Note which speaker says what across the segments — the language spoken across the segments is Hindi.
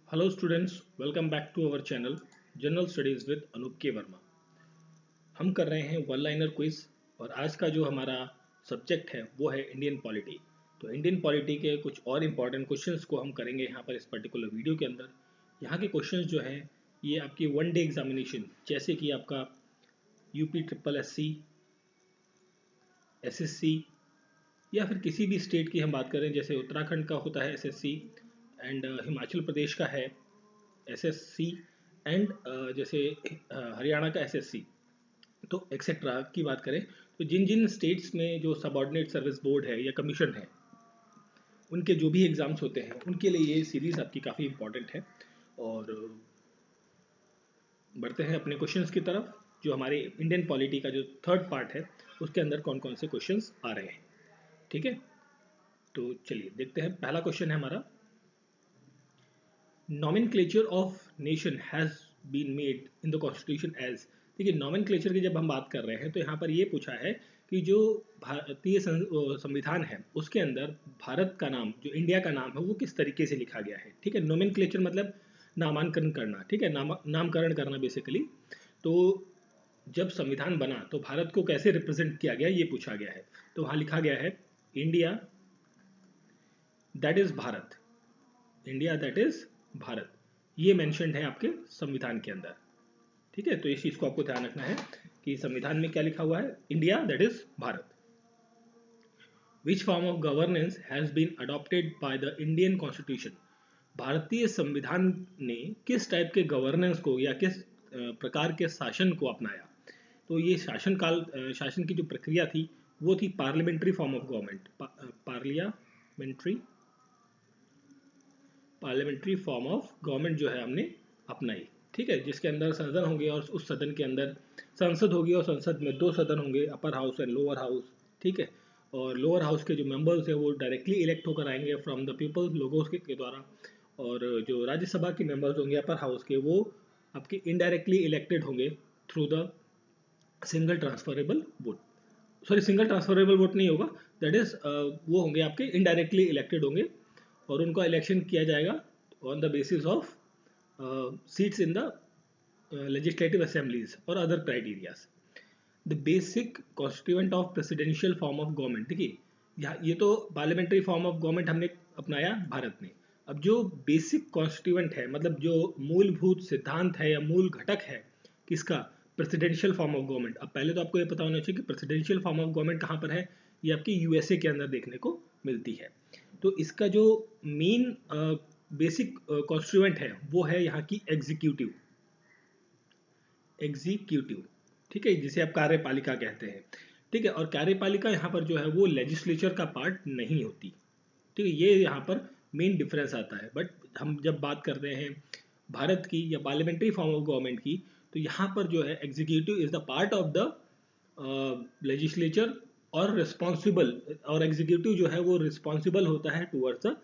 Speaker 1: Hello students, welcome back to our channel general studies with Anup K Verma. हम कर रहे हैं वन लाइनर क्विज और आज का जो हमारा सब्जेक्ट है वो है इंडियन पॉलिटी। तो इंडियन पॉलिटी के कुछ और इम्पॉर्टेंट क्वेश्चंस को हम करेंगे यहाँ पर इस पर्टिकुलर वीडियो के अंदर। यहाँ के क्वेश्चंस जो हैं ये आपकी वन डे एग्जामिनेशन जैसे कि आपका यूपी ट्रिपल एससी, एसएससी या फिर किसी भी स्टेट की हम बात करें, जैसे उत्तराखंड का होता है एसएससी एंड हिमाचल प्रदेश का है एसएससी एंड जैसे हरियाणा का एसएससी, तो एक्सेट्रा की बात करें तो जिन जिन स्टेट्स में जो सबऑर्डिनेट सर्विस बोर्ड है या कमीशन है उनके जो भी एग्ज़ाम्स होते हैं उनके लिए ये सीरीज़ आपकी काफ़ी इंपॉर्टेंट है। और बढ़ते हैं अपने क्वेश्चंस की तरफ। जो हमारे इंडियन पॉलिटी का जो थर्ड पार्ट है उसके अंदर कौन कौन से क्वेश्चंस आ रहे हैं, ठीक है। तो चलिए देखते हैं। पहला क्वेश्चन है हमारा, nomenclature of nation has been made in the constitution as. देखिए, नॉमेनक्लेचर की जब हम बात कर रहे हैं तो यहाँ पर ये पूछा है कि जो भारतीय संविधान है उसके अंदर भारत का नाम, जो इंडिया का नाम है, वो किस तरीके से लिखा गया है, ठीक है। नॉमेनक्लेचर मतलब नामांकन करना, ठीक है, नामकरण करना बेसिकली। तो जब संविधान बना तो भारत को कैसे रिप्रेजेंट किया गया ये पूछा गया है। तो वहाँ लिखा गया है India that is Bharat, India that is Bharat, ये मेंशन्ड है आपके संविधान के अंदर, ठीक है। तो इस चीज को आपको ध्यान रखना है कि संविधान में क्या लिखा हुआ है, India that is Bharat. Which form of governance has been adopted by the Indian constitution. भारतीय संविधान ने किस टाइप के गवर्नेंस को या किस प्रकार के शासन को अपनाया। तो ये शासन की जो प्रक्रिया थी वो थी parliamentary form of government, parliamentary form of government जो है हमने अपनाई, ठीक है, जिसके अंदर सदन होंगे और उस सदन के अंदर संसद होगी और संसद में दो सदन होंगे, upper house and lower house, ठीक है। और लोअर हाउस के जो मेंबर्स हैं वो डायरेक्टली इलेक्ट होकर आएंगे फ्रॉम द पीपल, लोगों के द्वारा। और जो राज्यसभा के मेंबर्स होंगे अपर हाउस के, वो आपके इनडायरेक्टली इलेक्टेड होंगे through the single transferable vote. Sorry, single transferable vote नहीं होगा, दैट इज वो होंगे आपके इनडायरेक्टली इलेक्टेड होंगे और उनका इलेक्शन किया जाएगा on the basis of seats in the legislative assemblies और other criterias. The basic constituent of presidential form of government, देखिए ये तो पार्लियामेंट्री फॉर्म ऑफ गवर्नमेंट हमने अपनाया भारत ने। अब जो बेसिक कॉन्स्टिट्यूएंट है, मतलब जो मूलभूत सिद्धांत है या मूल घटक है किसका, प्रेसिडेंशियल फॉर्म ऑफ गवर्नमेंट। अब पहले तो आपको ये पता होना चाहिए कि प्रेसिडेंशियल फॉर्म ऑफ गवर्नमेंट कहाँ पर है, ये आपकी यूएसए के अंदर देखने को मिलती है। तो इसका जो मेन बेसिक कॉन्स्टिट्यूएंट है वो है यहाँ की एग्जीक्यूटिव, ठीक है, जिसे आप कार्यपालिका कहते हैं, ठीक है। और कार्यपालिका यहाँ पर जो है वो लेजिस्लेचर का पार्ट नहीं होती, ठीक है। ये यहाँ पर मेन डिफरेंस आता है। बट हम जब बात कर रहे हैं भारत की या पार्लियामेंट्री फॉर्म ऑफ गवर्नमेंट की, तो यहाँ पर जो है executive is the part of the legislature और रिस्पॉन्सिबल, और एग्जीक्यूटिव जो है वो रिस्पॉन्सिबल होता है टूवर्ड्स द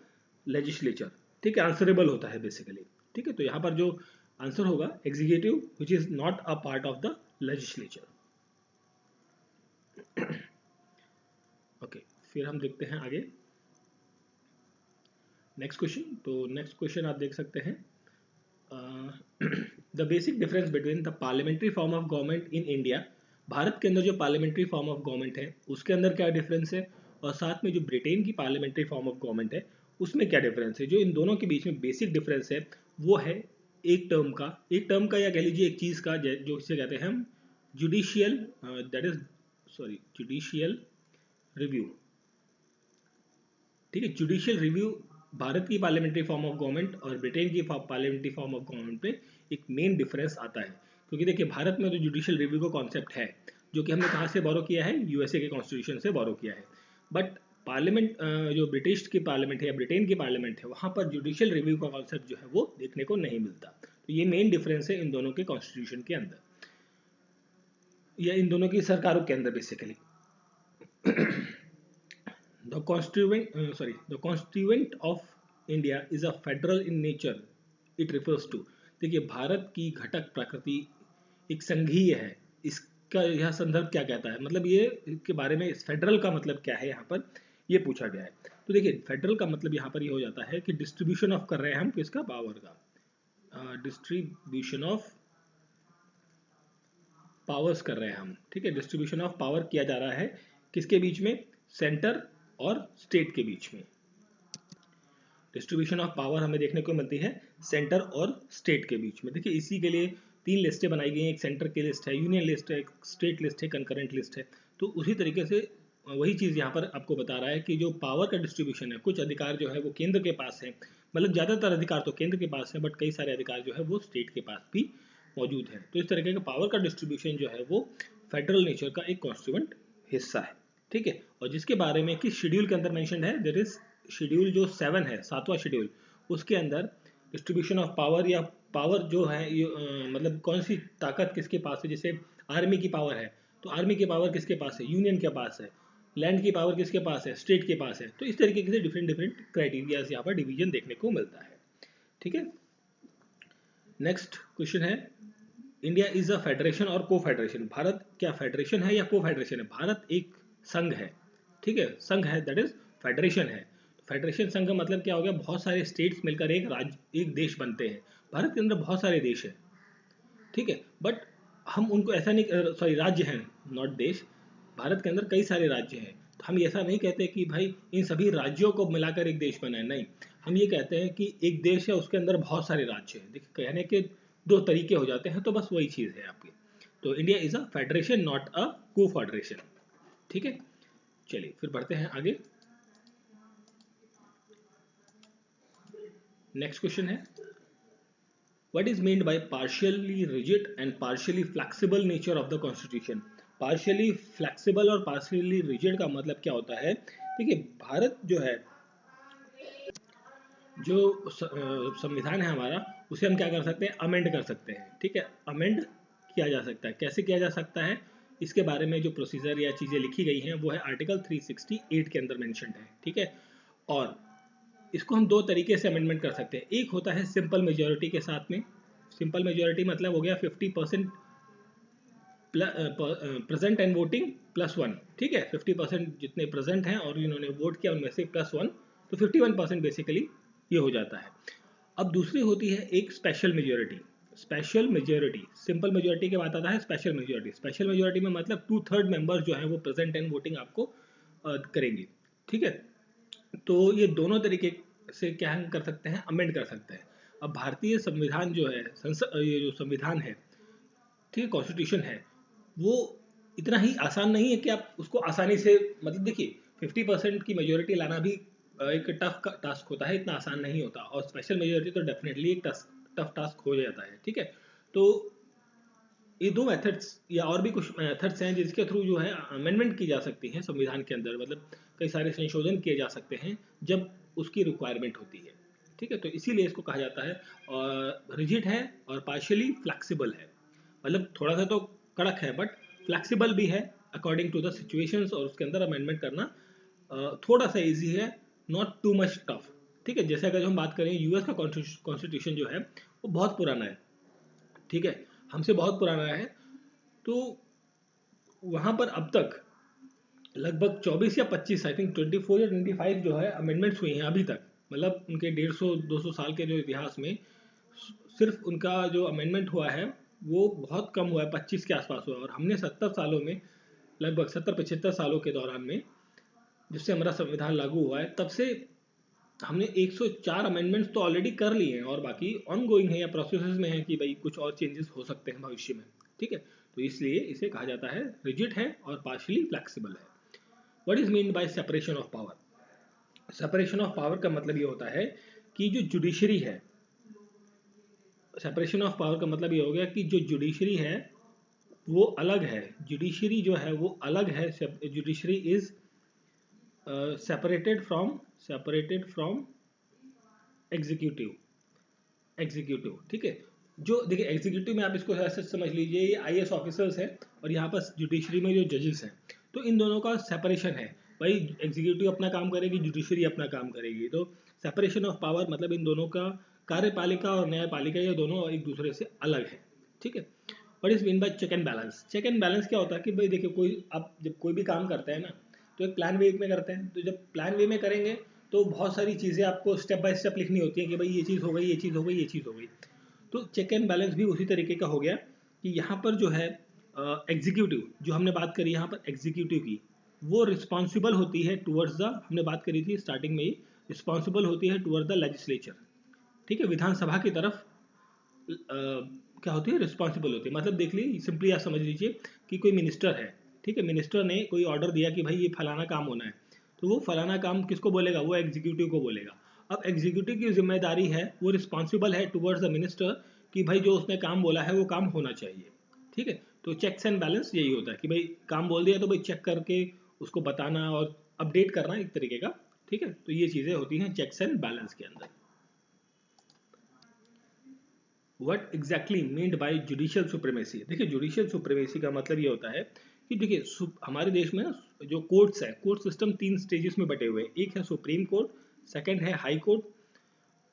Speaker 1: लेजिस्लेचर, ठीक है, आंसरेबल होता है बेसिकली, ठीक है। तो यहाँ पर जो आंसर होगा executive which is not a part of the legislature. Okay, फिर हम देखते हैं आगे नेक्स्ट क्वेश्चन। तो नेक्स्ट क्वेश्चन आप देख सकते हैं, the basic difference between the parliamentary form of government in India. Bharat के अंदर जो पार्लियामेंट्री फॉर्म ऑफ गवर्नमेंट है उसके अंदर क्या डिफरेंस है, और साथ में जो ब्रिटेन की पार्लियामेंट्री फॉर्म ऑफ गवर्नमेंट है उसमें क्या डिफरेंस है। जो इन दोनों के बीच में बेसिक डिफरेंस है वो है एक टर्म का या कह लीजिए एक चीज़ का, जो इसे कहते हैं हम judicial, that is judicial review, ठीक है। जुडिशियल रिव्यू भारत की पार्लियामेंट्री फॉर्म ऑफ गवर्नमेंट और ब्रिटेन की पार्लियामेंट्री फॉर्म ऑफ गवर्नमेंट में एक मेन डिफरेंस आता है। क्योंकि देखिए भारत में तो जुडिशियल रिव्यू का कॉन्सेप्ट है जो कि हमने कहाँ से बोरो किया है, यूएसए के कॉन्स्टिट्यूशन से बोरो किया है। बट पार्लियामेंट जो ब्रिटिश की पार्लियामेंट है या ब्रिटेन की पार्लियामेंट है वहाँ पर जुडिशियल रिव्यू का कॉन्सेप्ट जो है वो देखने को नहीं मिलता। तो ये मेन डिफरेंस है इन दोनों के कॉन्स्टिट्यूशन के अंदर या इन दोनों की सरकारों के अंदर basically. The constituent of India is a federal in nature. It refers to, देखिए भारत की घटक प्रकृति एक संघीय है। इसका यह संदर्भ क्या कहता है, मतलब ये के बारे में फेडरल का मतलब क्या है यहाँ पर ये पूछा गया है। तो देखिए फेडरल का मतलब यहाँ पर ये हो जाता है कि डिस्ट्रीब्यूशन ऑफ कर रहे हैं हम किसका, पावर का। डिस्ट्रीब्यूशन ऑफ पावर्स कर रहे हैं हम, ठीक है। डिस्ट्रीब्यूशन ऑफ पावर किया जा रहा है किसके बीच में, सेंटर और स्टेट के बीच में। डिस्ट्रीब्यूशन ऑफ पावर हमें देखने को मिलती है सेंटर और स्टेट के बीच में। देखिए इसी के लिए 3 लिस्टें बनाई गई हैं, एक सेंटर की लिस्ट है, यूनियन लिस्ट है, एक स्टेट लिस्ट है, कंकरेंट लिस्ट है। तो उसी तरीके से वही चीज़ यहाँ पर आपको बता रहा है कि जो पावर का डिस्ट्रीब्यूशन है, कुछ अधिकार जो है वो केंद्र के पास है, मतलब ज़्यादातर अधिकार तो केंद्र के पास है, बट कई सारे अधिकार जो है वो स्टेट के पास भी मौजूद है। तो इस तरीके का पावर का डिस्ट्रीब्यूशन जो है वो फेडरल नेचर का एक कॉन्स्टिट्यूएंट हिस्सा है, ठीक है। और जिसके बारे में किस शेड्यूल के अंदर मेंशन है, दैट इज शेड्यूल जो 7 है, 7वां शेड्यूल, उसके अंदर डिस्ट्रीब्यूशन ऑफ पावर या पावर जो है मतलब कौन सी ताकत किसके पास है। जैसे आर्मी की पावर है तो आर्मी की पावर किसके पास है, यूनियन के पास है। लैंड की पावर किसके पास है, स्टेट के पास है। तो इस तरीके से डिफरेंट डिफरेंट क्राइटेरिया यहाँ पर डिवीजन देखने को मिलता है, ठीक है। नेक्स्ट क्वेश्चन है, इंडिया इज अ फेडरेशन और को फेडरेशन। भारत क्या फेडरेशन है या को फेडरेशन है? भारत एक संघ है, ठीक है, संघ है, दैट इज फेडरेशन है। फेडरेशन संघ का मतलब क्या हो गया, बहुत सारे स्टेट्स मिलकर एक राज्य, एक देश बनते हैं। भारत के अंदर बहुत सारे देश हैं, ठीक है, बट हम उनको ऐसा नहीं, सॉरी राज्य हैं, नॉट देश। भारत के अंदर कई सारे राज्य हैं, तो हम ऐसा नहीं कहते कि भाई इन सभी राज्यों को मिलाकर एक देश बना है, नहीं। हम ये कहते हैं कि एक देश है, उसके अंदर बहुत सारे राज्य हैं। देखिए कहने के 2 तरीके हो जाते हैं, तो बस वही चीज़ है आपकी। तो India is a federation not a को फेडरेशन, ठीक है। चलिए फिर बढ़ते हैं आगे। नेक्स्ट क्वेश्चन है, What is meant by partially rigid and partially flexible nature of the constitution? Partially flexible और partially rigid का मतलब क्या होता है? देखिए भारत जो है, जो संविधान है हमारा, उसे हम क्या कर सकते हैं, अमेंड कर सकते हैं, ठीक है। अमेंड किया जा सकता है, कैसे किया जा सकता है, इसके बारे में जो प्रोसीजर या चीज़ें लिखी गई हैं वो है आर्टिकल 368 के अंदर मेंशन्ड है, ठीक है। और इसको हम 2 तरीके से अमेंडमेंट कर सकते हैं। एक होता है सिंपल मेजोरिटी के साथ में। सिंपल मेजोरिटी मतलब हो गया 50% प्रेजेंट एंड वोटिंग +1, ठीक है। 50% जितने प्रेजेंट हैं और इन्होंने वोट किया उनमें से +1, तो 51% बेसिकली ये हो जाता है। अब दूसरी होती है एक special majority. Special majority, simple majority के बाद आता है स्पेशल मेजोरिटी। स्पेशल मेजोरिटी में मतलब 2/3 मेंबर्स जो है वो प्रेजेंट एंड वोटिंग आपको करेंगे, ठीक है। तो ये दोनों तरीके से क्या हम कर सकते हैं, अमेंड कर सकते हैं। अब भारतीय संविधान जो है, संसद, ये जो संविधान है, ठीक है, कॉन्स्टिट्यूशन है, वो इतना ही आसान नहीं है कि आप उसको आसानी से, मतलब देखिए 50% की मेजोरिटी लाना भी एक टफ टास्क होता है, इतना आसान नहीं होता। और स्पेशल मेजोरिटी तो डेफिनेटली एक टफ टास्क हो जाता है, ठीक है। तो ये 2 मेथड्स या और भी कुछ मेथड्स हैं जिसके थ्रू जो है अमेंडमेंट की जा सकती है संविधान के अंदर, मतलब कई सारे संशोधन किए जा सकते हैं जब उसकी रिक्वायरमेंट होती है, ठीक है। तो इसीलिए इसको कहा जाता है, और रिजिड है और पार्शियली फ्लेक्सिबल है, मतलब थोड़ा सा तो कड़क है बट फ्लेक्सिबल भी है अकॉर्डिंग टू द सिचुएशंस, और उसके अंदर अमेंडमेंट करना थोड़ा सा इजी है, नॉट टू मच टफ, ठीक है। जैसे अगर हम बात करें यूएस का कॉन्स्टिट्यूशन जो है वो बहुत पुराना है, ठीक है, हमसे बहुत पुराना है। तो वहाँ पर अब तक लगभग 24 या 25, आई थिंक 24 या 25 जो है अमेंडमेंट्स हुई हैं अभी तक, मतलब उनके 150-200 साल के जो इतिहास में सिर्फ उनका जो अमेंडमेंट हुआ है वो बहुत कम हुआ है, 25 के आसपास हुआ है। और हमने 70 सालों में, लगभग 70-75 सालों के दौरान में, जब से हमारा संविधान लागू हुआ है तब से हमने 104 अमेंडमेंट्स तो ऑलरेडी कर लिए हैं, और बाकी ऑन गोइंग है या प्रोसेस में है कि भाई कुछ और चेंजेस हो सकते हैं भविष्य में, ठीक है। तो इसलिए इसे कहा जाता है रिजिड है और पार्शियली फ्लेक्सिबल है। What is mean bye separation of power? Separation of power का मतलब ये होता है कि जो जुडिशरी है, सेपरेशन ऑफ पावर का मतलब ये हो गया कि जो जुडिशरी है वो अलग है, जुडिशरी जो है वो अलग है। Judiciary is separated from executive, ठीक है। जो देखिए एग्जीक्यूटिव में आप इसको ऐसे समझ लीजिए, ये आईएएस ऑफिसर्स हैं और यहाँ पर जुडिशरी में जो जजेस हैं, तो इन दोनों का सेपरेशन है। भाई एग्जीक्यूटिव अपना काम करेगी, जुडिशरी अपना काम करेगी। तो सेपरेशन ऑफ पावर मतलब इन दोनों का, कार्यपालिका और न्यायपालिका, ये दोनों एक दूसरे से अलग है, ठीक है। What is mean by check and balance? Check and balance क्या होता है कि भाई देखिए कोई, आप जब कोई भी काम करते हैं ना, तो एक प्लान वे में करते हैं। तो जब प्लान वे में करेंगे तो बहुत सारी चीज़ें आपको स्टेप बाय स्टेप लिखनी होती है कि भाई ये चीज़ हो गई, ये चीज़ हो गई, ये चीज़ हो गई। तो चेक एंड बैलेंस भी उसी तरीके का हो गया कि यहाँ पर जो है एग्जीक्यूटिव, जो हमने बात करी यहाँ पर एग्जीक्यूटिव की, वो रिस्पॉन्सिबल होती है टुवर्ड्स द, हमने बात करी थी स्टार्टिंग में ही, रिस्पॉन्सिबल होती है टुवर्ड्स द लेजिस्लेचर, ठीक है, विधानसभा की तरफ क्या होती है, रिस्पॉन्सिबल होती है। मतलब देख लीजिए, सिंपली आप समझ लीजिए कि कोई मिनिस्टर है, ठीक है, मिनिस्टर ने कोई ऑर्डर दिया कि भाई ये फलाना काम होना है, तो वो फलाना काम किसको बोलेगा, वो एग्जीक्यूटिव को बोलेगा। अब एग्जीक्यूटिव की जिम्मेदारी है, वो रिस्पॉन्सिबल है टुवर्ड्स द मिनिस्टर कि भाई जो उसने काम बोला है वो काम होना चाहिए, ठीक है। तो चेक्स एंड बैलेंस यही होता है कि भाई काम बोल दिया तो भाई चेक करके उसको बताना और अपडेट करना एक तरीके का, ठीक है। तो ये चीजें होती हैं चेक्स एंड बैलेंस के अंदर। What exactly meant by judicial supremacy, देखिए जुडिशियल सुप्रीमेसी का मतलब ये होता है कि देखिए हमारे देश में ना जो कोर्ट्स है, कोर्ट सिस्टम 3 स्टेजेस में बटे हुए हैं। एक है सुप्रीम कोर्ट, सेकंड है हाई कोर्ट,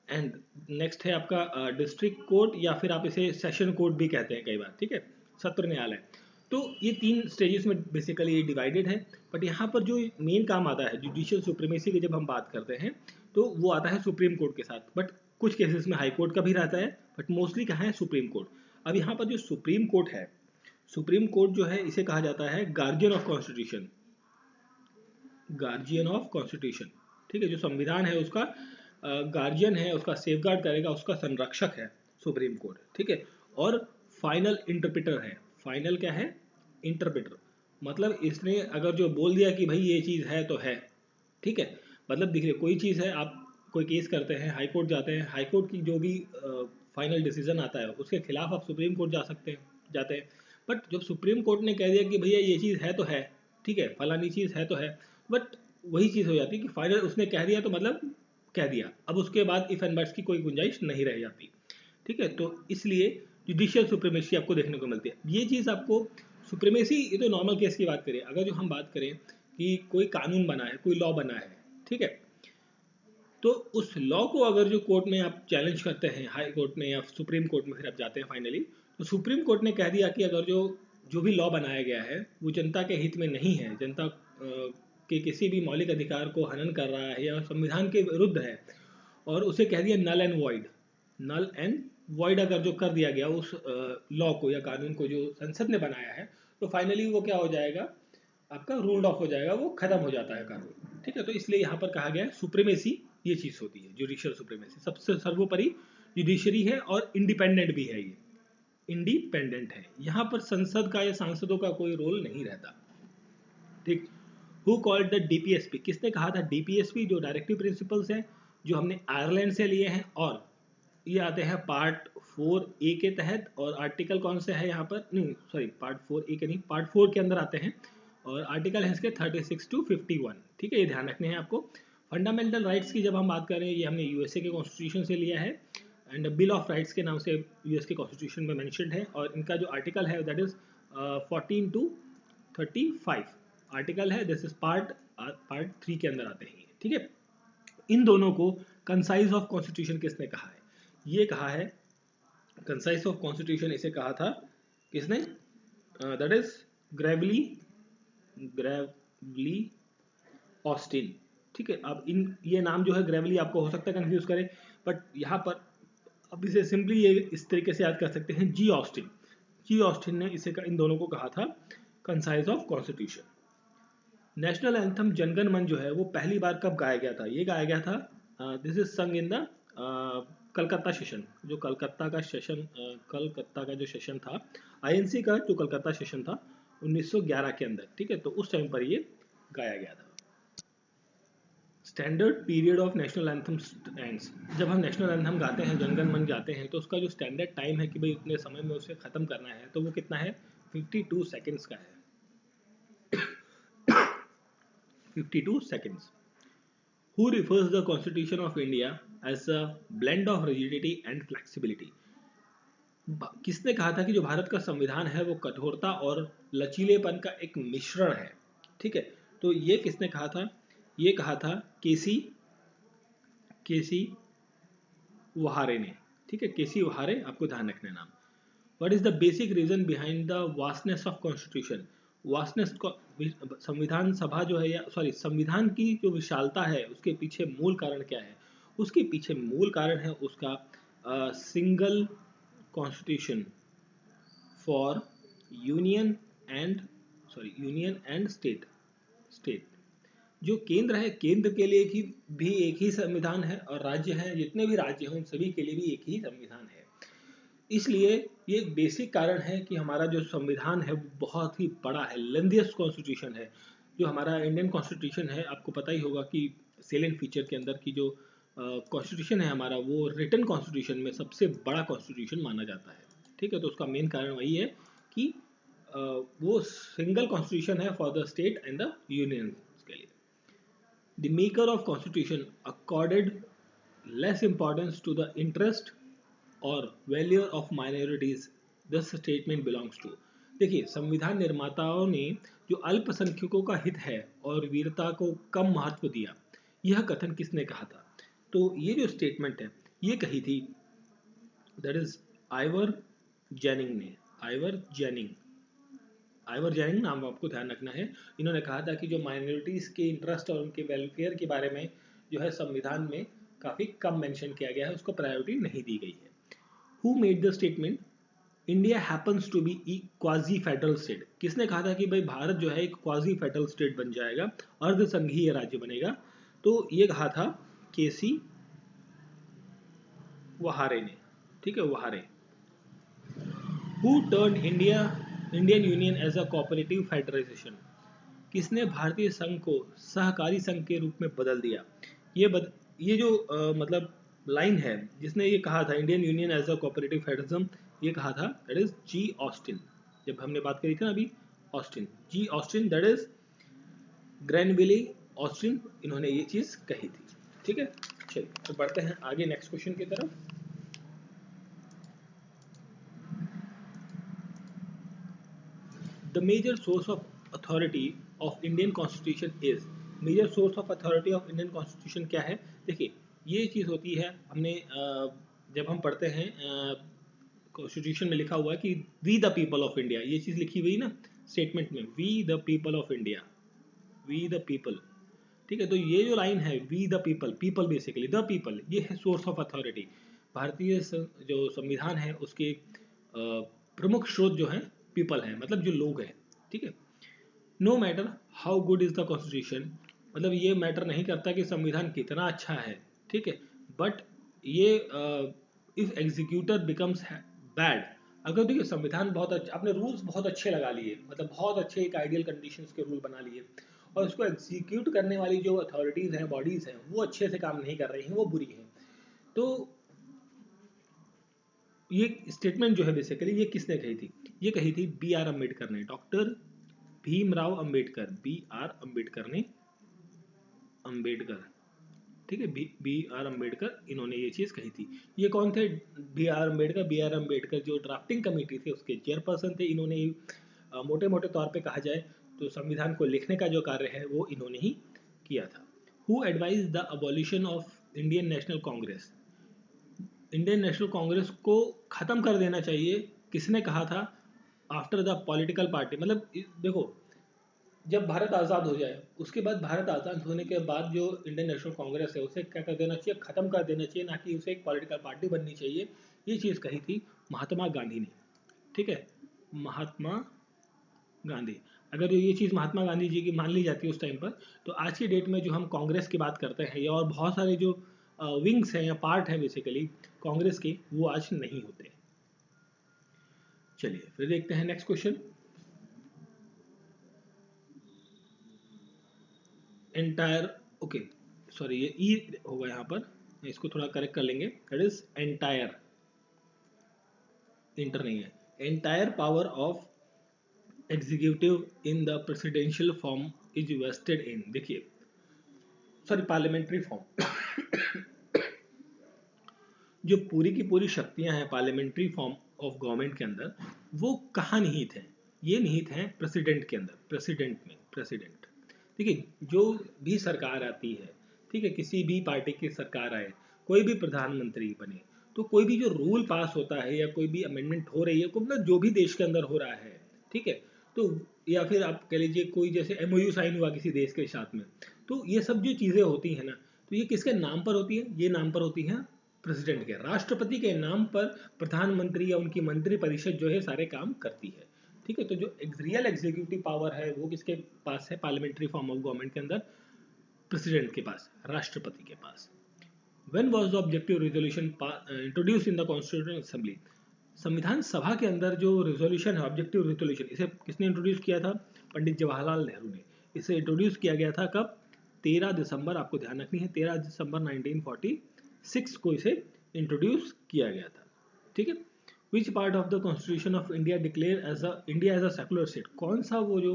Speaker 1: एंड नेक्स्ट है आपका डिस्ट्रिक्ट कोर्ट, या फिर आप इसे सेशन कोर्ट भी कहते हैं कई बार, ठीक है, सत्र न्यायालय। तो ये 3 स्टेजेस में बेसिकली ये डिवाइडेड है। बट यहाँ पर जो मेन काम आता है जुडिशियल सुप्रीमेसी की जब हम बात करते हैं, तो वो आता है सुप्रीम कोर्ट के साथ। बट कुछ केसेस में हाई कोर्ट का भी रहता है, बट मोस्टली कहाँ है, सुप्रीम कोर्ट। अब यहाँ पर जो सुप्रीम कोर्ट है, सुप्रीम कोर्ट जो है इसे कहा जाता है guardian of constitution, guardian of constitution, ठीक है, जो संविधान है उसका गार्जियन है, उसका सेफगार्ड करेगा, उसका संरक्षक है सुप्रीम कोर्ट, ठीक है। और फाइनल इंटरप्रेटर है, फाइनल क्या है, इंटरप्रेटर, मतलब इसने अगर जो बोल दिया कि भाई ये चीज़ है तो है, ठीक है। मतलब देखिए कोई चीज़ है, आप कोई केस करते हैं, हाई कोर्ट जाते हैं, हाई कोर्ट की जो भी फाइनल डिसीजन आता है उसके खिलाफ आप सुप्रीम कोर्ट जा सकते हैं, जाते हैं। बट जब सुप्रीम कोर्ट ने कह दिया कि भैया ये चीज़ है तो है, ठीक है, फलानी चीज़ है तो है, बट वही चीज़ हो जाती है कि फाइनल उसने कह दिया तो मतलब कह दिया, अब उसके बाद इफ एंड बट्स की कोई गुंजाइश नहीं रह जाती, ठीक है। तो इसलिए जुडिशियल सुप्रीमेसी आपको देखने को मिलती है। ये चीज़ आपको सुप्रीमेसी, ये तो नॉर्मल केस की बात करें, अगर जो हम बात करें कि कोई कानून बना है, कोई लॉ बना है, ठीक है, तो उस लॉ को अगर जो कोर्ट में आप चैलेंज करते हैं, हाई कोर्ट में या सुप्रीम कोर्ट में फिर आप जाते हैं फाइनली, तो सुप्रीम कोर्ट ने कह दिया कि अगर जो जो भी लॉ बनाया गया है वो जनता के हित में नहीं है, जनता के किसी भी मौलिक अधिकार को हनन कर रहा है या संविधान के विरुद्ध है, और उसे कह दिया null and void, null and void अगर जो कर दिया गया उस लॉ को या कानून को जो संसद ने बनाया है, तो फाइनली वो क्या हो जाएगा, आपका रूल्ड ऑफ हो जाएगा, वो खत्म हो जाता है कानून, ठीक है। तो इसलिए यहाँ पर कहा गया है सुप्रीमेसी ये चीज़ होती है, जुडिशियल सुप्रीमेसी, सबसे सर्वोपरि जुडिशरी है और इंडिपेंडेंट भी है, ये इंडिपेंडेंट है, यहाँ पर संसद का या सांसदों का कोई रोल नहीं रहता, ठीक। हु कॉल्ड द डीपीएसपी, किसने कहा था डीपीएसपी, जो डायरेक्टिव प्रिंसिपल्स हैं जो हमने आयरलैंड से लिए हैं, और ये आते हैं पार्ट 4A के तहत, और आर्टिकल कौन से है यहाँ पर, नहीं सॉरी पार्ट 4A के नहीं, पार्ट 4 के अंदर आते हैं, और आर्टिकल है इसके 36 to 51, ठीक है, ये ध्यान रखने हैं आपको। फंडामेंटल राइट्स की जब हम बात करें, ये हमने यूएसए के कॉन्स्टिट्यूशन से लिया है, एंड बिल ऑफ राइट्स के नाम से यूएस के कॉन्स्टिट्यूशन में मेंशन्ड है, और इनका जो आर्टिकल है दैट इज 14 to 35 आर्टिकल है, दिस इज पार्ट 3 के अंदर आते हैं, ठीक है। इन दोनों को कंसाइज ऑफ कॉन्स्टिट्यूशन किसने कहा है, ये कहा है कंसाइज ऑफ कॉन्स्टिट्यूशन, इसे कहा था किसने, दैट इज ग्रेवली ऑस्टिन, ठीक है। अब इन ये नाम जो है ग्रेवली आपको हो सकता है कंफ्यूज करे, बट यहाँ पर अब इसे सिंपली ये इस तरीके से याद कर सकते हैं, जी ऑस्टिन, जी ऑस्टिन ने इसे इन दोनों को कहा था concise of constitution. National anthem Jana Gana Mana जो है वो पहली बार कब गाया गया था, ये गाया गया था, दिस इज संग इन द कलकत्ता सेशन, जो कलकत्ता का सेशन, कलकत्ता का जो सेशन था, आईएनसी का जो कलकत्ता सेशन था 1911 के अंदर, ठीक है। तो उस टाइम पर ये गाया गया था। Standard period of national anthem ends, जब हम नेशनल एंथम गाते हैं, जनगण मन गाते हैं, तो उसका जो स्टैंडर्ड टाइम है कि भाई उतने समय में उसे खत्म करना है, तो वो कितना है, 52 सेकेंड्स का है, 52 seconds. Who refers the Constitution of India as a blend of rigidity and flexibility? किसने कहा था कि जो भारत का संविधान है वो कठोरता और लचीलेपन का एक मिश्रण है, ठीक है। तो ये किसने कहा था, ये कहा था केसी वहारे ने, ठीक है, केसी वहारे, आपको ध्यान रखना नाम। What is the basic reason behind the vastness of constitution? Vastness को संविधान सभा जो है, या सॉरी संविधान की जो विशालता है उसके पीछे मूल कारण क्या है, उसके पीछे मूल कारण है उसका single constitution for union and state. जो केंद्र है, केंद्र के लिए भी एक ही संविधान है, और राज्य हैं, जितने भी राज्य हैं उन सभी के लिए भी एक ही संविधान है। इसलिए ये एक बेसिक कारण है कि हमारा जो संविधान है वो बहुत ही बड़ा है, लेंथीएस्ट कॉन्स्टिट्यूशन है। जो हमारा इंडियन कॉन्स्टिट्यूशन है, आपको पता ही होगा कि सेलेंट फीचर के अंदर की जो कॉन्स्टिट्यूशन है हमारा, वो रिटन कॉन्स्टिट्यूशन में सबसे बड़ा कॉन्स्टिट्यूशन माना जाता है। ठीक है, तो उसका मेन कारण वही है कि वो सिंगल कॉन्स्टिट्यूशन है for the state and the union के लिए। The maker of constitution accorded less importance to the interest और value of minorities this statement belongs to. देखिए, संविधान निर्माताओं ने जो अल्पसंख्यकों का हित है और वीरता को कम महत्व दिया, यह कथन किसने कहा था? तो ये जो स्टेटमेंट है ये कही थी, दैट इज आइवर जेनिंग ने। आइवर जेनिंग नाम आपको ध्यान रखना है। इन्होंने कहा था कि जो माइनॉरिटीज के इंटरेस्ट और उनके वेलफेयर के बारे में जो है संविधान में काफी कम मेंशन किया गया है, उसको प्रायोरिटी नहीं दी गई है। Who made the statement? India happens to be a quasi federal state. किसने कहा था कि भाई भारत जो है एक क्वाजी फेडरल स्टेट बन जाएगा, अर्ध संघीय राज्य बनेगा? तो ये कहा था केसी वहारे ने। ठीक है, वहारे। Who turned Indian union as a cooperative federation? किसने भारतीय संघ को सहकारी संघ के रूप में बदल दिया? ये जो मतलब लाइन है, जिसने ये कहा था Indian union as a cooperative federalism, ये कहा था दैट इज जी ऑस्टिन। जब हमने बात करी थी ना अभी, Austin, G Austin, that is Granville Austin, इन्होंने ये चीज कही थी। ठीक है, चलिए तो बढ़ते हैं आगे नेक्स्ट क्वेश्चन की तरफ। The major source of authority of Indian constitution is. Major source of authority of Indian constitution क्या है? देखिए, ये चीज़ होती है, हमने जब हम पढ़ते हैं कॉन्स्टिट्यूशन में लिखा हुआ है कि we the people of India, ये चीज़ लिखी हुई ना स्टेटमेंट में, we the people of India, we the people. ठीक है, तो ये जो लाइन है we the people, people basically the people, ये है सोर्स ऑफ अथॉरिटी। भारतीय जो संविधान है उसके प्रमुख स्रोत जो है पीपल है, मतलब जो लोग हैं। ठीक है, no matter how good is the constitution, मतलब ये मैटर नहीं करता कि संविधान कितना अच्छा है। ठीक है, बट ये इफ एग्जीक्यूटर बिकम्स बैड, अगर देखिए संविधान बहुत अच्छा, आपने रूल्स बहुत अच्छे लगा लिए, मतलब बहुत अच्छे एक आइडियल कंडीशंस के रूल बना लिए, और उसको एग्जीक्यूट करने वाली जो अथॉरिटीज हैं, बॉडीज हैं, वो अच्छे से काम नहीं कर रही हैं, वो बुरी हैं, तो ये स्टेटमेंट जो है बेसिकली ये किसने कही थी? ये कही थी बी आर अम्बेडकर ने, doctor Bhimrao Ambedkar, B R Ambedkar ने, अंबेडकर। ठीक है, बी आर अम्बेडकर, इन्होंने ये चीज कही थी। ये कौन थे? B R Ambedkar. B R Ambedkar जो ड्राफ्टिंग कमेटी थे उसके चेयरपर्सन थे। इन्होंने मोटे मोटे तौर पे कहा जाए तो संविधान को लिखने का जो कार्य है वो इन्होंने ही किया था। Who advise the abolition of Indian national Congress? Indian national Congress को खत्म कर देना चाहिए, किसने कहा था? आफ्टर द पॉलिटिकल पार्टी, मतलब देखो, जब भारत आज़ाद हो जाए उसके बाद, भारत आज़ाद होने के बाद जो इंडियन नेशनल कांग्रेस है उसे क्या कर देना चाहिए? खत्म कर देना चाहिए, ना कि उसे एक पॉलिटिकल पार्टी बननी चाहिए। ये चीज़ कही थी महात्मा गांधी ने। ठीक है, महात्मा गांधी। अगर ये चीज़ महात्मा गांधी जी की मान ली जाती है उस टाइम पर, तो आज की डेट में जो हम कांग्रेस की बात करते हैं या और बहुत सारे जो विंग्स हैं या पार्ट हैं बेसिकली कांग्रेस के, वो आज नहीं होते। चलिए फिर देखते हैं next question. Entire, okay sorry, ये ई होगा यहाँ पर, इसको थोड़ा करेक्ट कर लेंगे, दैट इज एंटायर, इंटर नहीं है। Entire power of executive in the presidential form is vested in, देखिए सॉरी पार्लियामेंट्री फॉर्म, जो पूरी की पूरी शक्तियां हैं पार्लियामेंट्री फॉर्म ऑफ गवर्नमेंट के अंदर, वो कहाँ निहित है? ये निहित है प्रेसिडेंट के अंदर, प्रेसिडेंट में, प्रेसिडेंट। देखिए, जो भी सरकार आती है, ठीक है, किसी भी पार्टी की सरकार आए, कोई भी प्रधानमंत्री बने, तो कोई भी जो रूल पास होता है या कोई भी अमेंडमेंट हो रही है, मतलब जो भी देश के अंदर हो रहा है, ठीक है, तो या फिर आप कह लीजिए कोई जैसे एमओयू साइन हुआ किसी देश के साथ में, तो ये सब जो चीज़ें होती हैं ना, तो ये किसके नाम पर होती है? ये नाम पर होती हैं प्रेसिडेंट के, राष्ट्रपति के नाम पर प्रधानमंत्री या उनकी मंत्री परिषद जो है सारे काम करती है। ठीक है, तो जो रियल एग्जीक्यूटिव पावर है वो किसके पास है, पार्लियामेंट्री फॉर्म ऑफ गवर्नमेंट के अंदर प्रेसिडेंट के पास, राष्ट्रपति के पास। When was the objective resolution introduced in the Constitutional Assembly? संविधान सभा के अंदर जो रेजोल्यूशन है, ऑब्जेक्टिव रेजोल्यूशन, इसे किसने इंट्रोड्यूस किया था, पंडित जवाहरलाल नेहरू ने। इसे इंट्रोड्यूस किया गया था कब, 13 दिसंबर, आपको ध्यान रखनी है 13 दिसंबर 1946 को इसे इंट्रोड्यूस किया गया था। ठीक है, which part of the constitution of India declare as India as a secular state, कौन सा वो जो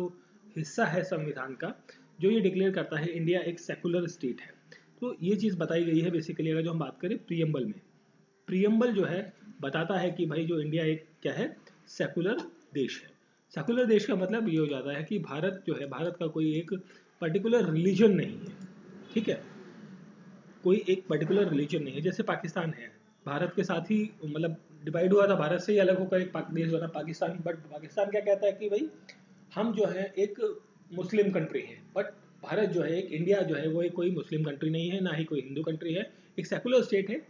Speaker 1: हिस्सा है संविधान का जो ये डिक्लेयर करता है इंडिया एक सेकुलर स्टेट है। तो ये चीज़ बताई गई है बेसिकली। अगर जो हम बात करें प्रियम्बल में, प्रियम्बल जो है बताता है कि भाई जो इंडिया एक क्या है, सेकुलर देश है। सेकुलर देश का मतलब ये हो जाता है कि भारत जो है, भारत का कोई एक पर्टिकुलर रिलीजन नहीं है। ठीक है, कोई एक पर्टिकुलर रिलीजन नहीं है। जैसे पाकिस्तान है, भारत के साथ ही मतलब डिवाइड हुआ था, भारत से ही अलग होकर एक देश बना पाकिस्तान। बट पाकिस्तान क्या कहता है कि भाई हम जो है एक मुस्लिम कंट्री है, बट भारत जो है एक इंडिया जो है वो एक कोई मुस्लिम कंट्री नहीं है, ना ही कोई हिंदू कंट्री है, एक सेकुलर स्टेट है,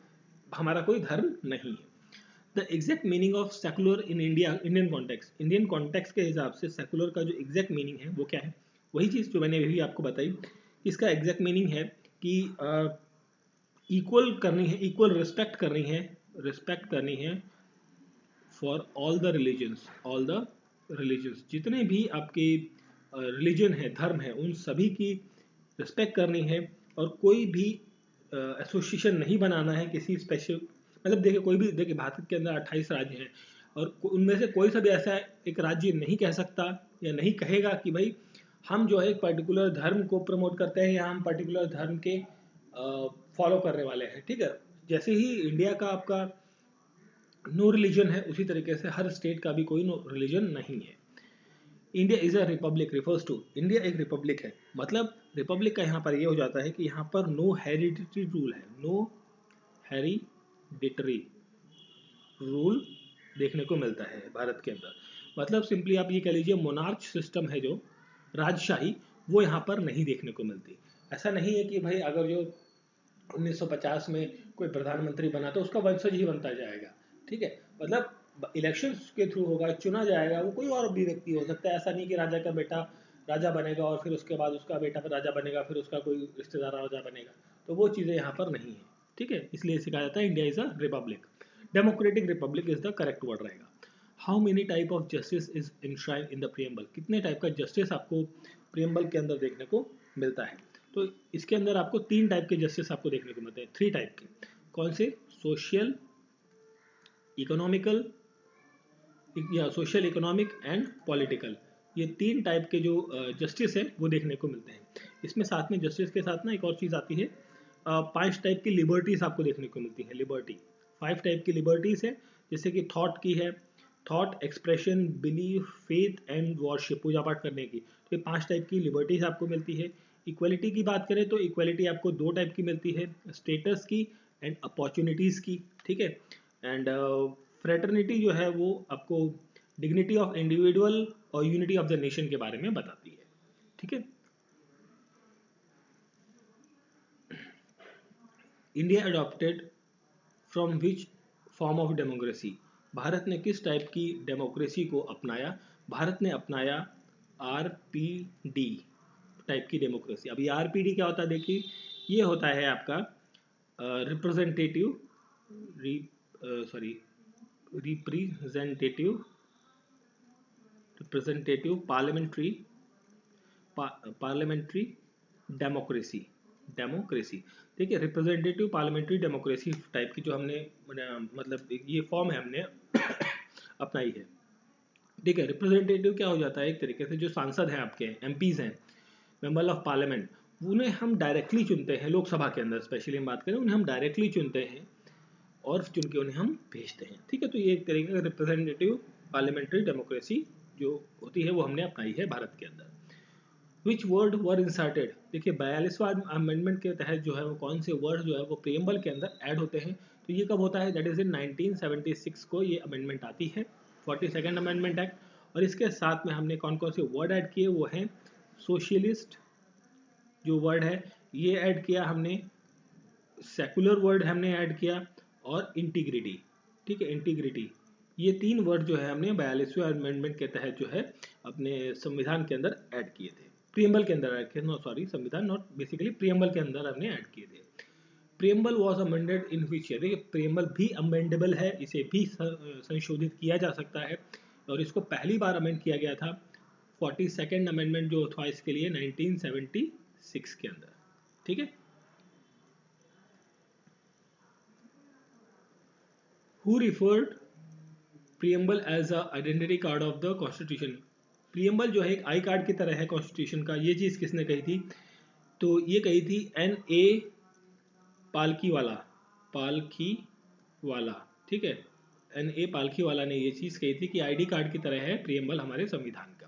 Speaker 1: हमारा कोई धर्म नहीं है। The exact meaning of secular in India, Indian context, Indian context के हिसाब से सेकुलर का जो एग्जैक्ट मीनिंग है वो क्या है, वही चीज़ जो मैंने अभी आपको बताई। इसका एग्जैक्ट मीनिंग है कि इक्वल करनी है, इक्वल रिस्पेक्ट करनी है, रिस्पेक्ट करनी है for all the religions, all the religions, जितने भी आपके रिलीजन है, धर्म है, उन सभी की रिस्पेक्ट करनी है। और कोई भी एसोसिएशन नहीं बनाना है किसी स्पेशल, मतलब देखिए कोई भी, देखिए भारत के अंदर 28 राज्य हैं और उनमें से कोई सा भी ऐसा एक राज्य नहीं कह सकता या नहीं कहेगा कि भाई हम जो है एक पर्टिकुलर धर्म को प्रमोट करते हैं या हम पर्टिकुलर धर्म के फॉलो करने वाले हैं। ठीक है, जैसे ही इंडिया का आपका नो रिलीजन है, उसी तरीके से हर स्टेट का भी कोई नो रिलीजन नहीं है। India is a republic refers to, India एक रिपब्लिक है, मतलब रिपब्लिक का यहाँ पर ये हो जाता है कि यहाँ पर नो हेरिडिटरी रूल है, नो हेरिडिटरी रूल देखने को मिलता है भारत के अंदर। मतलब सिंपली आप ये कह लीजिए मोनार्च सिस्टम है, जो राजशाही, वो यहाँ पर नहीं देखने को मिलती। ऐसा नहीं है कि भाई अगर जो 1950 में कोई प्रधानमंत्री बना तो उसका वंशज ही बनता जाएगा। ठीक है, मतलब इलेक्शंस के थ्रू होगा, चुना जाएगा, वो कोई और भी व्यक्ति हो सकता है। ऐसा नहीं कि राजा का बेटा राजा बनेगा और फिर उसके बाद उसका बेटा राजा बनेगा, फिर उसका कोई रिश्तेदार राजा बनेगा, तो वो चीज़ें यहाँ पर नहीं है। ठीक है, इसलिए इसे कहा जाता है India is a republic, democratic republic is the correct word रहेगा। How many type of justice is enshrined in the preamble, कितने टाइप का जस्टिस आपको प्रियम्बल के अंदर देखने को मिलता है। तो इसके अंदर आपको 3 टाइप के जस्टिस आपको देखने को मिलते हैं, 3 टाइप के। कौन से, सोशल, इकोनॉमिकल या सोशल, इकोनॉमिक एंड पॉलिटिकल, ये 3 टाइप के जो जस्टिस है वो देखने को मिलते हैं। इसमें साथ में जस्टिस के साथ ना एक और चीज़ आती है, 5 टाइप की लिबर्टीज आपको देखने को मिलती है, लिबर्टी 5 टाइप की लिबर्टीज है, जैसे कि थॉट की है, thought, expression, belief, faith and worship, पूजा पाठ करने की। तो ये 5 टाइप की लिबर्टीज आपको मिलती है। इक्वलिटी की बात करें तो इक्वलिटी आपको 2 टाइप की मिलती है, स्टेटस की एंड अपॉर्चुनिटीज़ की। ठीक है, एंड फ्रेटर्निटी जो है वो आपको डिग्निटी ऑफ इंडिविजुअल और यूनिटी ऑफ द नेशन के बारे में बताती है। ठीक है, India adopted from which form of democracy, Bharat ने किस टाइप की डेमोक्रेसी को अपनाया, भारत ने अपनाया आरपीडी टाइप की डेमोक्रेसी। अभी आरपीडी क्या होता है देखिए, ये होता है आपका representative representative parliamentary democracy, democracy. ठीक है, रिप्रेजेंटेटिव पार्लियामेंट्री डेमोक्रेसी टाइप की जो हमने मतलब ये फॉर्म है हमने अपनाई है। ठीक है, रिप्रेजेंटेटिव क्या हो जाता है, एक तरीके से जो सांसद हैं आपके, एमपीज हैं, मेंबर ऑफ पार्लियामेंट, उन्हें हम डायरेक्टली चुनते हैं लोकसभा के अंदर, स्पेशली हम बात करें उन्हें हम डायरेक्टली चुनते हैं और चुन के उन्हें हम भेजते हैं। ठीक है, तो ये एक तरीके का रिप्रेजेंटेटिव पार्लियामेंट्री डेमोक्रेसी जो होती है वो हमने अपनाई है भारत के अंदर। विच वर्ड वर इंसर्टेड, देखिए 42वां अमेंडमेंट के तहत जो है वो कौन से वर्ड जो है वो प्रियम्बल के अंदर ऐड होते हैं। तो ये कब होता है, दैट इज इन 1976 को ये अमेंडमेंट आती है, 42nd अमेंडमेंट एक्ट। और इसके साथ में हमने कौन कौन से वर्ड ऐड किए, वो हैं सोशलिस्ट जो वर्ड है ये ऐड किया हमने, सेकुलर वर्ड हमने ऐड किया, और इंटीग्रिटी। ठीक है, इंटीग्रिटी, ये 3 वर्ड जो है हमने 42वें अमेंडमेंट के तहत जो है अपने संविधान के अंदर ऐड किए थे, प्रियम्बल के अंदर ऐड किए, नो सॉरी संविधान नॉट, बेसिकली प्रियम्बल के अंदर हमने ऐड किए थे। Preamble was amended in which year, देखिए प्रियम्बल भी अमेंडेबल है, इसे भी संशोधित किया जा सकता है, और इसको पहली बार अमेंड किया गया था 42nd अमेंडमेंट जो था इसके लिए 1976 के अंदर। ठीक है, who referred preamble as a identity card of the constitution. Preamble जो है एक आई कार्ड की तरह है कॉन्स्टिट्यूशन का, ये चीज़ किसने कही थी? तो ये कही थी N.A. पालकीवाला, पालकीवाला, ठीक है, N.A. पालकीवाला ने ये चीज़ कही थी कि आईडी कार्ड की तरह है प्रियम्बल हमारे संविधान का।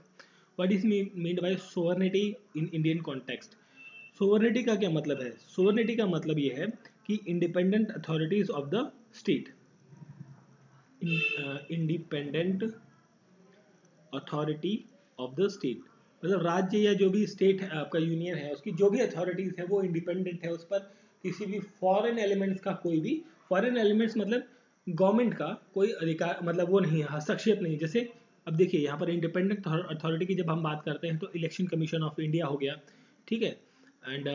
Speaker 1: What is meant by sovereignty in Indian context? Sovereignty का क्या मतलब है? सोवर्निटी का मतलब ये है कि independent authorities of the state, independent authority of the state, मतलब राज्य या जो भी स्टेट है आपका, यूनियन है, उसकी जो भी अथॉरिटीज है वो इंडिपेंडेंट है, उस पर किसी भी फॉरेन एलिमेंट्स का, कोई भी फॉरेन एलिमेंट्स मतलब गवर्नमेंट का कोई अधिकार, मतलब वो नहीं है, हस्तक्षेप नहीं। जैसे अब देखिए यहाँ पर इंडिपेंडेंट अथॉरिटी की जब हम बात करते हैं तो इलेक्शन कमीशन ऑफ इंडिया हो गया, ठीक है, एंड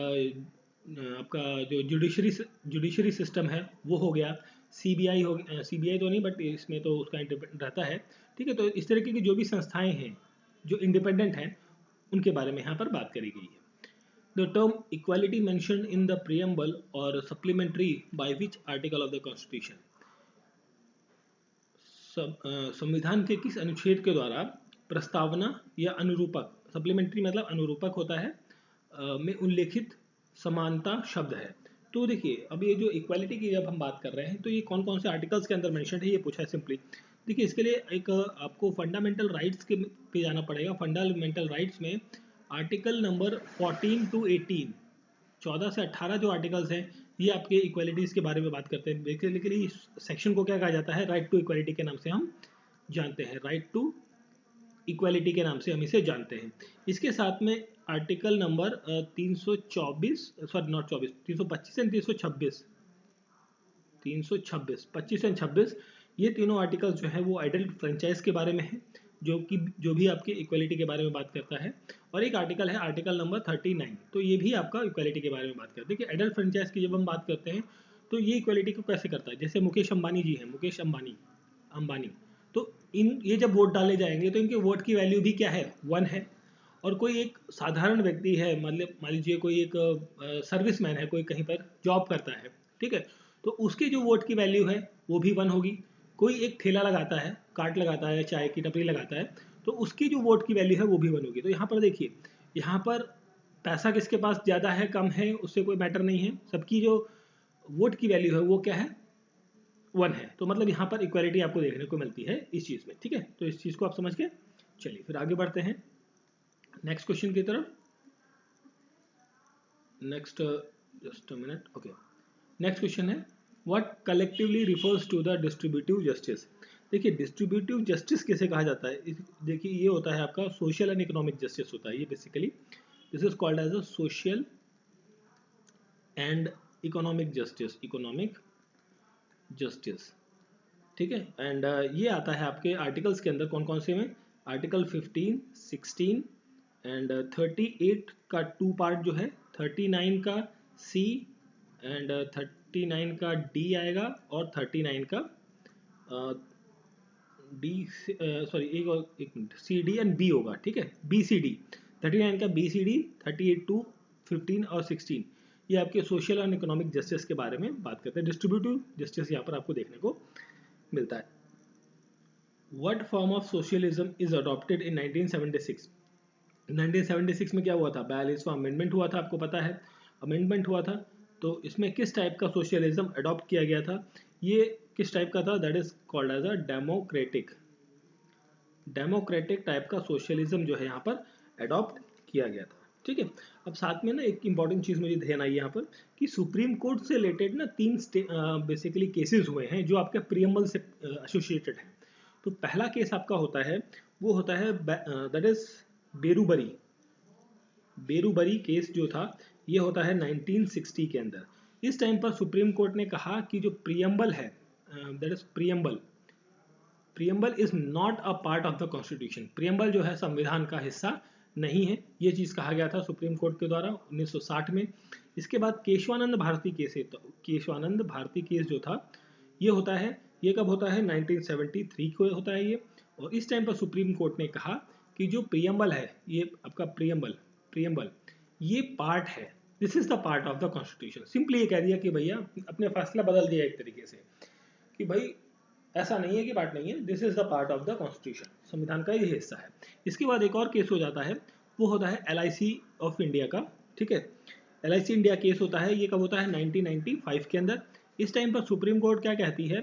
Speaker 1: आपका जो जुडिशरी सिस्टम है वो हो गया, सीबीआई हो गया, सीबीआई तो नहीं बट इसमें तो उसका इंडिपेंडेंट रहता है। ठीक है, तो इस तरीके की जो भी संस्थाएं हैं जो इंडिपेंडेंट हैं उनके बारे में यहाँ पर बात करी गई है। The term equality mentioned in the preamble और supplementary by which article of the constitution, संविधान के किस अनुच्छेद के द्वारा प्रस्तावना या अनुरूपक, सप्लीमेंट्री मतलब अनुरूपक होता है, में उल्लेखित समानता शब्द है। तो देखिए अब ये जो इक्वालिटी की जब हम बात कर रहे हैं तो ये कौन कौन से आर्टिकल्स के अंदर मेंशन है ये पूछा है सिंपली। देखिए इसके लिए एक आपको फंडामेंटल राइट्स के पे जाना पड़ेगा। फंडामेंटल राइट्स में आर्टिकल नंबर 14 to 18, 14 से 18 जो आर्टिकल्स हैं ये आपके इक्वालिटीज़ के बारे में बात करते हैं। बेसिकली इस सेक्शन को क्या कहा जाता है? राइट टू इक्वालिटी के नाम से हम जानते हैं, राइट टू इक्वालिटी के नाम से हम इसे जानते हैं। इसके साथ में article number 324, sorry not 24, 325 and 326, 326, 25 and 26, ये तीनों आर्टिकल्स जो है वो एडल्ट फ्रेंचाइज के बारे में है, जो भी आपके इक्वालिटी के बारे में बात करता है। और एक आर्टिकल है आर्टिकल नंबर 39, तो ये भी आपका इक्वालिटी के बारे में बात करता है। देखिए एडल्ट फ्रेंचाइज की जब हम बात करते हैं तो ये इक्वालिटी को कैसे करता है? जैसे मुकेश अंबानी जी हैं, मुकेश अंबानी, तो ये जब वोट डाले जाएंगे तो इनके वोट की वैल्यू भी क्या है? 1 है। और कोई एक साधारण व्यक्ति है, मतलब मान लीजिए कोई एक सर्विसमैन है, कोई कहीं पर जॉब करता है, ठीक है, तो उसकी जो वोट की वैल्यू है वो भी 1 होगी। कोई एक ठेला लगाता है, कार्ट लगाता है, चाय की टपरी लगाता है, तो उसकी जो वोट की वैल्यू है वो भी 1 होगी। तो यहाँ पर देखिए, यहाँ पर पैसा किसके पास ज़्यादा है कम है उससे कोई मैटर नहीं है, सबकी जो वोट की वैल्यू है वो क्या है? 1 है। तो मतलब यहाँ पर इक्वालिटी आपको देखने को मिलती है इस चीज़ में। ठीक है, तो इस चीज़ को आप समझ के चलिए फिर आगे बढ़ते हैं नेक्स्ट क्वेश्चन की तरफ। Next just a minute, okay, next question है what collectively refers to the distributive justice. देखिए डिस्ट्रीब्यूटिव जस्टिस किसे कहा जाता है? देखिए ये होता है आपका सोशल एंड इकोनॉमिक जस्टिस होता है ये basically, this is called as a social and economic justice, ठीक है। एंड ये आता है आपके आर्टिकल्स के अंदर, कौन कौन से में? आर्टिकल 15, 16 एंड 38 का 2 पार्ट जो है, 39 का सी एंड 39 का डी आएगा और 39 का डी, सॉरी एक minute, C D and B होगा, ठीक है, बी सी डी, 39 का बी सी डी, 38 टू 15 और 16 ये आपके सोशल एंड इकोनॉमिक जस्टिस के बारे में बात करते हैं। डिस्ट्रीब्यूटिव जस्टिस यहाँ पर आपको देखने को मिलता है। What form of socialism is adopted in 1976? 1976 में क्या हुआ था? 42वां अमेंडमेंट हुआ था, आपको पता है अमेंडमेंट हुआ था। तो इसमें किस टाइप का सोशलिज्म अडॉप्ट किया गया था? ये किस टाइप का था? That is called as a democratic type का सोशलिज्म जो है यहाँ पर अडॉप्ट किया गया था, ठीक है। अब साथ में ना एक इंपॉर्टेंट चीज़ मुझे ध्यान आई यहाँ पर कि सुप्रीम कोर्ट से रिलेटेड ना 3 बेसिकली केसेस हुए हैं जो आपके प्रियम्बल से एसोसिएटेड हैं। तो पहला केस आपका होता है वो होता है दैट इज बेरूबरी केस जो था ये होता है 1960 के अंदर। इस टाइम पर सुप्रीम कोर्ट ने कहा कि जो प्रियम्बल है, that is preamble is not a part of the constitution. Preamble जो है संविधान का हिस्सा नहीं है, ये चीज़ कहा गया था सुप्रीम कोर्ट के द्वारा 1960 में। इसके बाद केशवानंद भारती केस है, तो केशवानंद भारती केस जो था ये होता है, ये कब होता है 1973 को होता है ये। और इस टाइम पर सुप्रीम कोर्ट ने कहा कि जो प्रियम्बल है, ये आपका प्रियम्बल ये पार्ट है, this is the part of the constitution. Simply ये कह दिया कि भैया अपने फैसला बदल दिया एक तरीके से कि भाई ऐसा नहीं है कि पार्ट नहीं है, this is the part of the constitution, संविधान का ये हिस्सा है। इसके बाद एक और केस हो जाता है, वो होता है LIC ऑफ इंडिया का, ठीक है। LIC इंडिया केस होता है, ये कब होता है 1995 के अंदर। इस टाइम पर सुप्रीम कोर्ट क्या कहती है,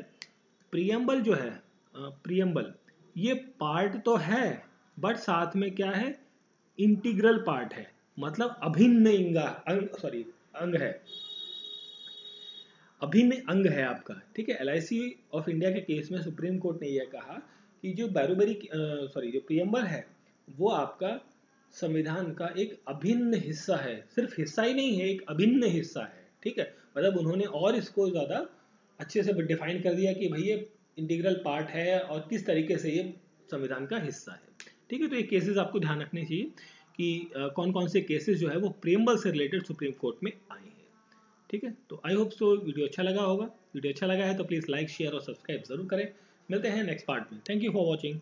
Speaker 1: प्रियम्बल जो है, प्रियम्बल ये पार्ट तो है बट साथ में क्या है, इंटीग्रल पार्ट है, मतलब अभिन्न अंग है, अभिन्न अंग है आपका, ठीक है। LIC ऑफ इंडिया के केस में सुप्रीम कोर्ट ने यह कहा कि जो जो प्रियम्बल है वो आपका संविधान का एक अभिन्न हिस्सा है, सिर्फ हिस्सा ही नहीं है, एक अभिन्न हिस्सा है, ठीक है। मतलब उन्होंने और इसको ज़्यादा अच्छे से डिफाइन कर दिया कि भाई ये इंटीग्रल पार्ट है और किस तरीके से ये संविधान का हिस्सा है, ठीक है। तो ये केसेस आपको ध्यान रखने चाहिए कि कौन कौन से केसेस जो है वो प्रियम्बल से रिलेटेड सुप्रीम कोर्ट में आए हैं, ठीक है। तो आई होप सो वीडियो अच्छा लगा होगा। वीडियो अच्छा लगा है तो प्लीज़ लाइक शेयर और सब्सक्राइब जरूर करें। मिलते हैं नेक्स्ट पार्ट में। Thank you for watching.